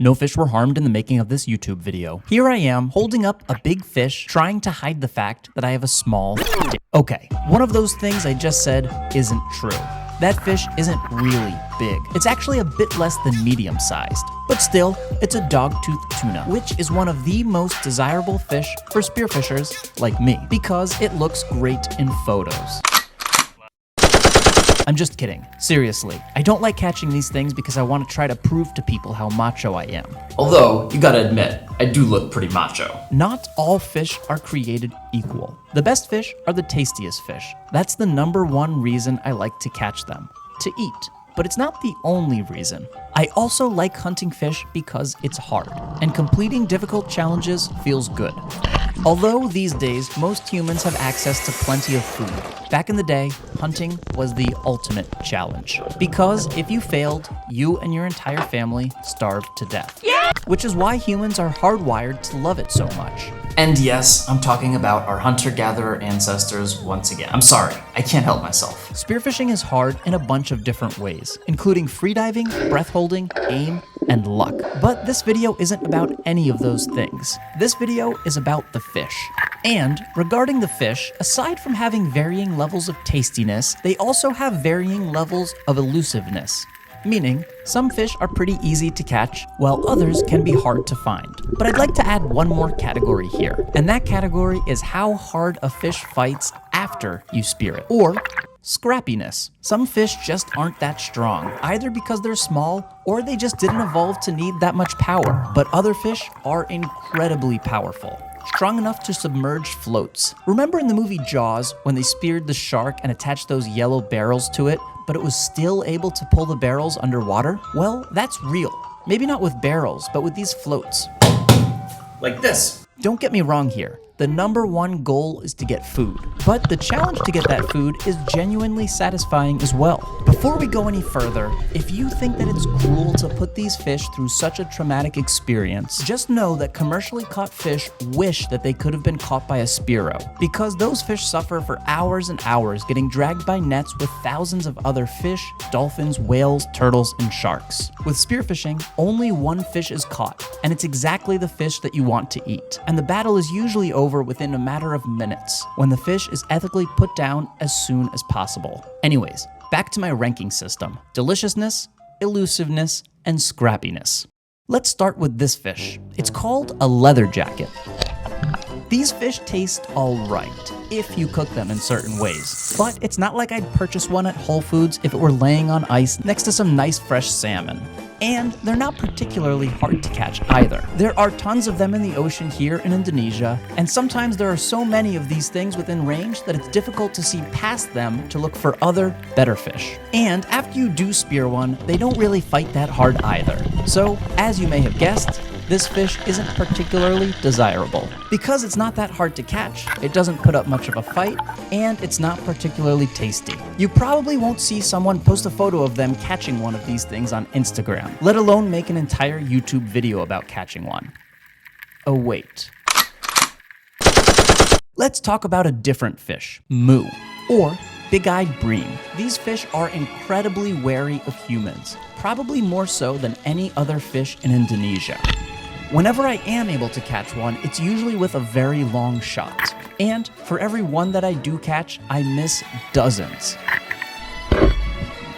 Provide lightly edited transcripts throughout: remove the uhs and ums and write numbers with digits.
no fish were harmed in the making of this YouTube video. Here I am, holding up a big fish, trying to hide the fact that I have a small dick. Okay, one of those things I just said isn't true. That fish isn't really big. It's actually a bit less than medium-sized. But still, it's a dogtooth tuna, which is one of the most desirable fish for spearfishers like me, because it looks great in photos. I'm just kidding. Seriously, I don't like catching these things because I want to try to prove to people how macho I am. Although, you gotta admit, I do look pretty macho. Not all fish are created equal. The best fish are the tastiest fish. That's the #1 reason I like to catch them. To eat. But it's not the only reason. I also like hunting fish because it's hard, and completing difficult challenges feels good. Although these days, most humans have access to plenty of food, back in the day, hunting was the ultimate challenge. Because if you failed, you and your entire family starved to death. Yeah! Which is why humans are hardwired to love it so much. And yes, I'm talking about our hunter-gatherer ancestors once again. I'm sorry, I can't help myself. Spearfishing is hard in a bunch of different ways, including freediving, breath holding, aim, and luck. But this video isn't about any of those things. This video is about the fish. And regarding the fish, aside from having varying levels of tastiness, they also have varying levels of elusiveness. Meaning, some fish are pretty easy to catch, while others can be hard to find. But I'd like to add one more category here, and that category is how hard a fish fights after you spear it, or scrappiness. Some fish just aren't that strong, either because they're small or they just didn't evolve to need that much power. But other fish are incredibly powerful. Strong enough to submerge floats. Remember in the movie Jaws when they speared the shark and attached those yellow barrels to it, but it was still able to pull the barrels underwater? Well, that's real. Maybe not with barrels, but with these floats. Like this. Don't get me wrong here. The #1 goal is to get food, but the challenge to get that food is genuinely satisfying as well. Before we go any further, if you think that it's cruel to put these fish through such a traumatic experience, just know that commercially caught fish wish that they could have been caught by a Spearo, because those fish suffer for hours and hours getting dragged by nets with thousands of other fish, dolphins, whales, turtles, and sharks. With spearfishing, only one fish is caught, and it's exactly the fish that you want to eat, and the battle is usually over within a matter of minutes, when the fish is ethically put down as soon as possible. Anyways, back to my ranking system: deliciousness, elusiveness, and scrappiness. Let's start with this fish. It's called a leather jacket. These fish taste alright, if you cook them in certain ways, but it's not like I'd purchase one at Whole Foods if it were laying on ice next to some nice fresh salmon. And they're not particularly hard to catch either. There are tons of them in the ocean here in Indonesia, and sometimes there are so many of these things within range that it's difficult to see past them to look for other, better fish. And after you do spear one, they don't really fight that hard either. So, as you may have guessed, this fish isn't particularly desirable. Because it's not that hard to catch, it doesn't put up much of a fight, and it's not particularly tasty. You probably won't see someone post a photo of them catching one of these things on Instagram, let alone make an entire YouTube video about catching one. Oh wait. Let's talk about a different fish, moo, or big-eyed bream. These fish are incredibly wary of humans, probably more so than any other fish in Indonesia. Whenever I am able to catch one, it's usually with a very long shot. And for every one that I do catch, I miss dozens.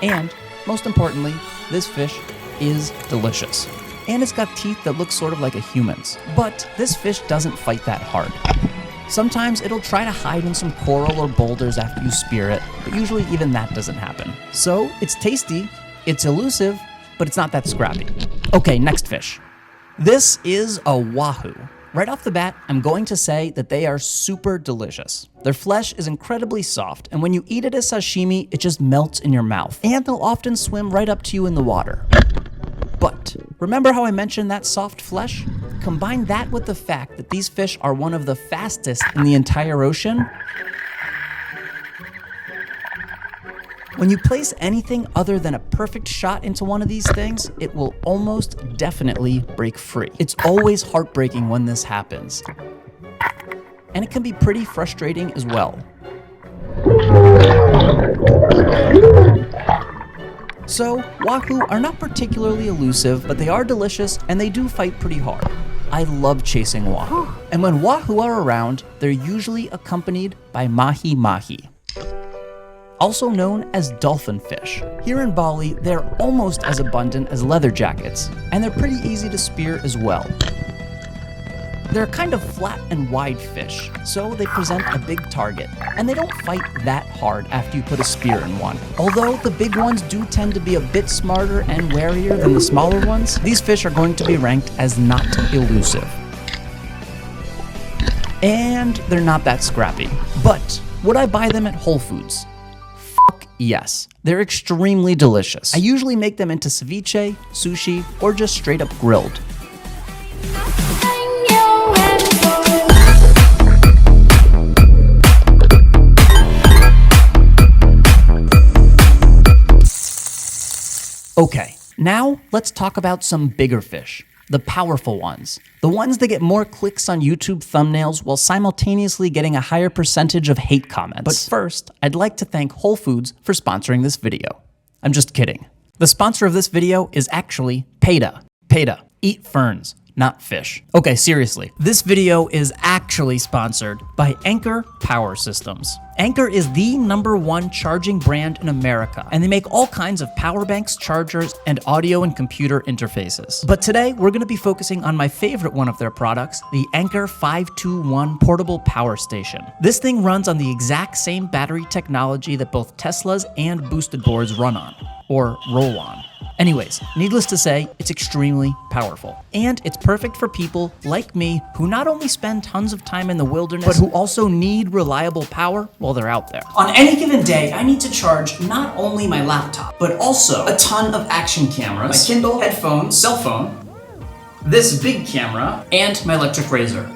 And, most importantly, this fish is delicious. And it's got teeth that look sort of like a human's. But this fish doesn't fight that hard. Sometimes it'll try to hide in some coral or boulders after you spear it, but usually even that doesn't happen. So, it's tasty, it's elusive, but it's not that scrappy. Okay, next fish. This is a wahoo. Right off the bat, I'm going to say that they are super delicious. Their flesh is incredibly soft, and when you eat it as sashimi, it just melts in your mouth. And they'll often swim right up to you in the water. But remember how I mentioned that soft flesh? Combine that with the fact that these fish are one of the fastest in the entire ocean. When you place anything other than a perfect shot into one of these things, it will almost definitely break free. It's always heartbreaking when this happens. And it can be pretty frustrating as well. So, wahoo are not particularly elusive, but they are delicious and they do fight pretty hard. I love chasing wahoo. And when wahoo are around, they're usually accompanied by mahi, also known as dolphin fish. Here in Bali, they're almost as abundant as leather jackets, and they're pretty easy to spear as well. They're kind of flat and wide fish, so they present a big target, and they don't fight that hard after you put a spear in one. Although the big ones do tend to be a bit smarter and warier than the smaller ones, these fish are going to be ranked as not elusive. And they're not that scrappy. But would I buy them at Whole Foods? Yes, they're extremely delicious. I usually make them into ceviche, sushi, or just straight up grilled. Okay, now let's talk about some bigger fish, the powerful ones. The ones that get more clicks on YouTube thumbnails while simultaneously getting a higher percentage of hate comments. But first, I'd like to thank Whole Foods for sponsoring this video. I'm just kidding. The sponsor of this video is actually PETA. PETA, eat ferns, not fish. Okay, seriously, this video is actually sponsored by Anker Power Systems. Anker is the #1 charging brand in America, and they make all kinds of power banks, chargers, and audio and computer interfaces. But today, we're going to be focusing on my favorite one of their products, the Anker 521 Portable Power Station. This thing runs on the exact same battery technology that both Teslas and boosted boards run on, or roll on. Anyways, needless to say, it's extremely powerful. And it's perfect for people like me who not only spend tons of time in the wilderness, but who also need reliable power while they're out there. On any given day, I need to charge not only my laptop, but also a ton of action cameras, my Kindle, headphones, cell phone, this big camera, and my electric razor.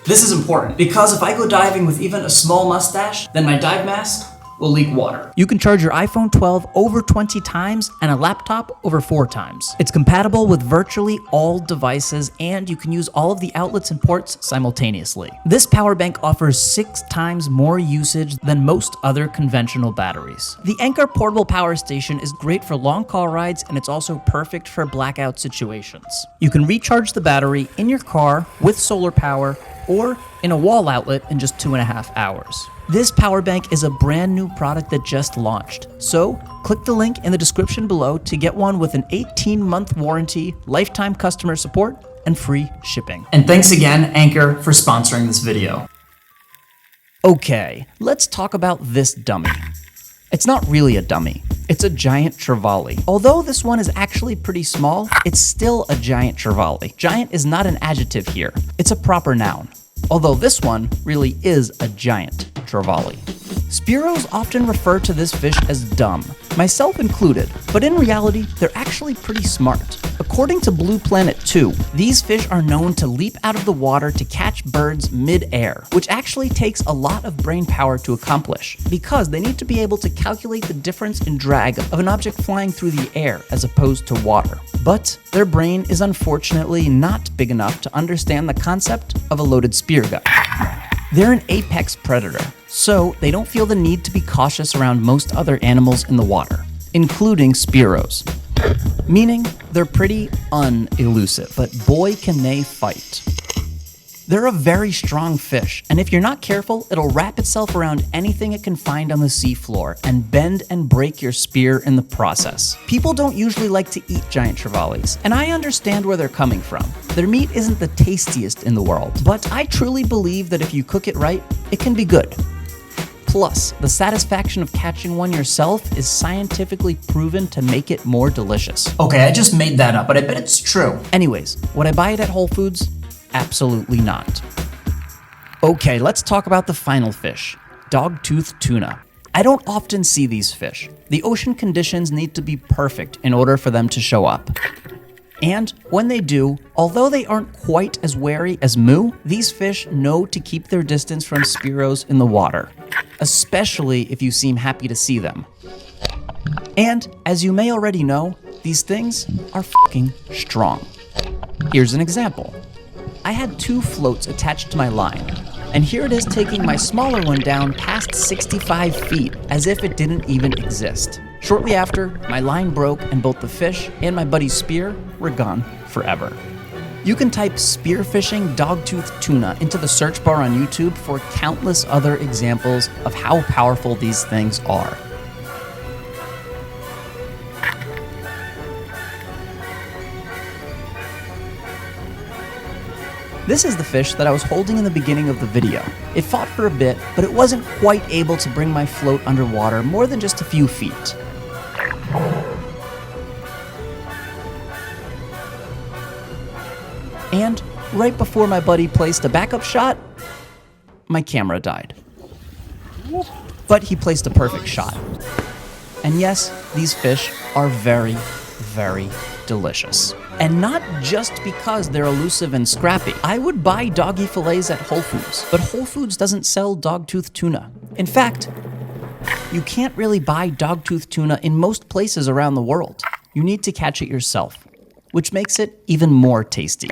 This is important because if I go diving with even a small mustache, then my dive mask will leak water. You can charge your iPhone 12 over 20 times and a laptop over 4 times. It's compatible with virtually all devices, and you can use all of the outlets and ports simultaneously. This power bank offers 6 times more usage than most other conventional batteries. The Anker Portable Power Station is great for long car rides, and it's also perfect for blackout situations. You can recharge the battery in your car with solar power or in a wall outlet in just 2.5 hours. This power bank is a brand new product that just launched, so click the link in the description below to get one with an 18-month warranty, lifetime customer support, and free shipping. And thanks again, Anker, for sponsoring this video. Okay, let's talk about this dummy. It's not really a dummy. It's a giant trevally. Although this one is actually pretty small, it's still a giant trevally. Giant is not an adjective here. It's a proper noun. Although this one really is a giant trevally. Spearos often refer to this fish as dumb, myself included, but in reality, they're actually pretty smart. According to Blue Planet 2, these fish are known to leap out of the water to catch birds mid-air, which actually takes a lot of brain power to accomplish, because they need to be able to calculate the difference in drag of an object flying through the air as opposed to water. But their brain is unfortunately not big enough to understand the concept of a loaded spear gun. They're an apex predator, so they don't feel the need to be cautious around most other animals in the water, including spearos. Meaning, they're pretty unelusive, but boy can they fight. They're a very strong fish, and if you're not careful, it'll wrap itself around anything it can find on the seafloor and bend and break your spear in the process. People don't usually like to eat giant trevallies, and I understand where they're coming from. Their meat isn't the tastiest in the world, but I truly believe that if you cook it right, it can be good. Plus, the satisfaction of catching one yourself is scientifically proven to make it more delicious. Okay, I just made that up, but I bet it's true. Anyways, would I buy it at Whole Foods? Absolutely not. Okay, let's talk about the final fish, dogtooth tuna. I don't often see these fish. The ocean conditions need to be perfect in order for them to show up. And when they do, although they aren't quite as wary as moo, these fish know to keep their distance from spearos in the water, especially if you seem happy to see them. And as you may already know, these things are fucking strong. Here's an example. I had 2 floats attached to my line, and here it is taking my smaller one down past 65 feet as if it didn't even exist. Shortly after, my line broke and both the fish and my buddy's spear were gone forever. You can type spearfishing dogtooth tuna into the search bar on YouTube for countless other examples of how powerful these things are. This is the fish that I was holding in the beginning of the video. It fought for a bit, but it wasn't quite able to bring my float underwater more than just a few feet. And right before my buddy placed a backup shot, my camera died. But he placed a perfect shot. And yes, these fish are very, very delicious. And not just because they're elusive and scrappy. I would buy doggy fillets at Whole Foods, but Whole Foods doesn't sell dogtooth tuna. In fact, you can't really buy dogtooth tuna in most places around the world. You need to catch it yourself, which makes it even more tasty.